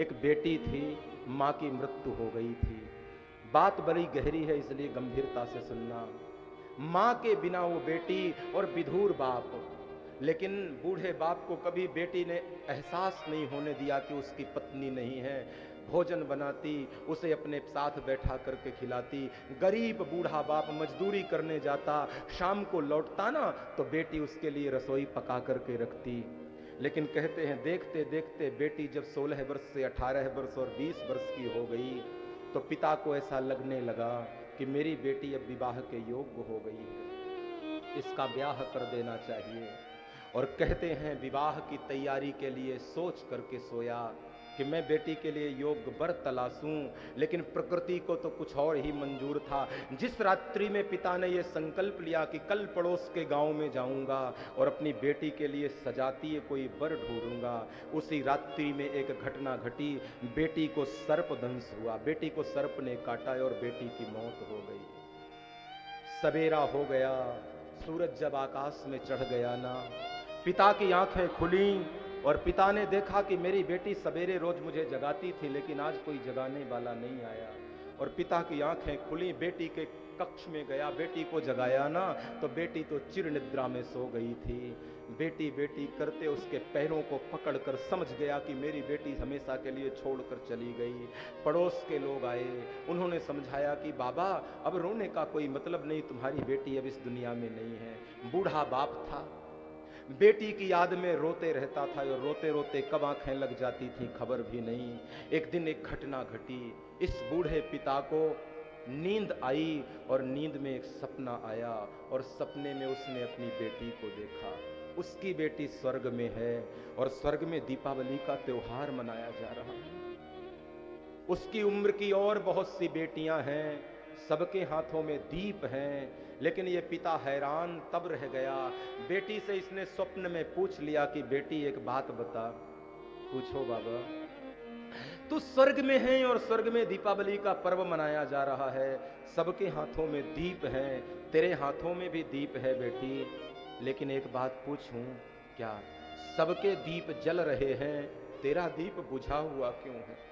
एक बेटी थी, मां की मृत्यु हो गई थी। बात बड़ी गहरी है, इसलिए गंभीरता से सुनना। मां के बिना वो बेटी और विधुर बाप, लेकिन बूढ़े बाप को कभी बेटी ने एहसास नहीं होने दिया कि उसकी पत्नी नहीं है। भोजन बनाती, उसे अपने साथ बैठा करके खिलाती। गरीब बूढ़ा बाप मजदूरी करने जाता, शाम को लौटता ना तो बेटी उसके लिए रसोई पका करके रखती। लेकिन कहते हैं देखते देखते बेटी जब 16 वर्ष से 18 वर्ष और 20 वर्ष की हो गई तो पिता को ऐसा लगने लगा कि मेरी बेटी अब विवाह के योग्य हो गई है, इसका ब्याह कर देना चाहिए। और कहते हैं विवाह की तैयारी के लिए सोच करके सोया कि मैं बेटी के लिए योग्य वर तलाशूं, लेकिन प्रकृति को तो कुछ और ही मंजूर था। जिस रात्रि में पिता ने यह संकल्प लिया कि कल पड़ोस के गांव में जाऊंगा और अपनी बेटी के लिए सजातीय कोई वर ढूंढूंगा, उसी रात्रि में एक घटना घटी। बेटी को सर्प दंश हुआ, बेटी को सर्प ने काटा और बेटी की मौत हो गई। सवेरा हो गया, सूरज जब आकाश में चढ़ गया ना, पिता की आंखें खुली और पिता ने देखा कि मेरी बेटी सवेरे रोज मुझे जगाती थी, लेकिन आज कोई जगाने वाला नहीं आया। और पिता की आंखें खुली, बेटी के कक्ष में गया, बेटी को जगाया ना तो बेटी तो चिर निद्रा में सो गई थी। बेटी बेटी करते उसके पैरों को पकड़कर समझ गया कि मेरी बेटी हमेशा के लिए छोड़कर चली गई। पड़ोस के लोग आए, उन्होंने समझाया कि बाबा अब रोने का कोई मतलब नहीं, तुम्हारी बेटी अब इस दुनिया में नहीं है। बूढ़ा बाप था, बेटी की याद में रोते रहता था और रोते रोते कब आंखें लग जाती थी खबर भी नहीं। एक दिन एक घटना घटी, इस बूढ़े पिता को नींद आई और नींद में एक सपना आया और सपने में उसने अपनी बेटी को देखा। उसकी बेटी स्वर्ग में है और स्वर्ग में दीपावली का त्योहार मनाया जा रहा है। उसकी उम्र की और बहुत सी बेटियां हैं, सबके हाथों में दीप हैं, लेकिन ये पिता हैरान तब रह गया। बेटी से इसने स्वप्न में पूछ लिया कि बेटी एक बात बता। पूछो बाबा। तू स्वर्ग में है और स्वर्ग में दीपावली का पर्व मनाया जा रहा है, सबके हाथों में दीप है, तेरे हाथों में भी दीप है बेटी, लेकिन एक बात पूछूं क्या? सबके दीप जल रहे हैं, तेरा दीप बुझा हुआ क्यों है?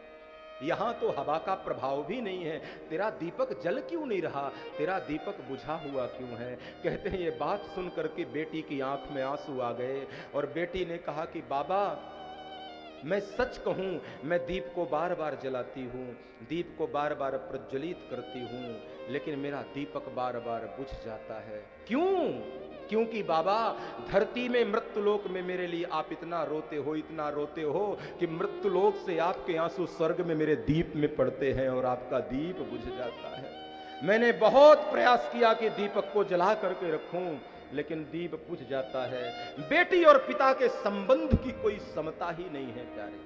यहां तो हवा का प्रभाव भी नहीं है, तेरा दीपक जल क्यों नहीं रहा, तेरा दीपक बुझा हुआ क्यों है? कहते हैं ये बात सुन करके बेटी की आंख में आंसू आ गए और बेटी ने कहा कि बाबा मैं सच कहूं, मैं दीप को बार बार जलाती हूं, दीप को बार बार प्रज्वलित करती हूं, लेकिन मेरा दीपक बार बार बुझ जाता है। क्यों? क्योंकि बाबा धरती में मृत्युलोक में मेरे लिए आप इतना रोते हो, इतना रोते हो कि मृत्युलोक से आपके आंसू स्वर्ग में मेरे दीप में पड़ते हैं और आपका दीप बुझ जाता है। मैंने बहुत प्रयास किया कि दीपक को जला करके रखूं, लेकिन दीप बुझ जाता है। बेटी और पिता के संबंध की कोई समता ही नहीं है प्यारे।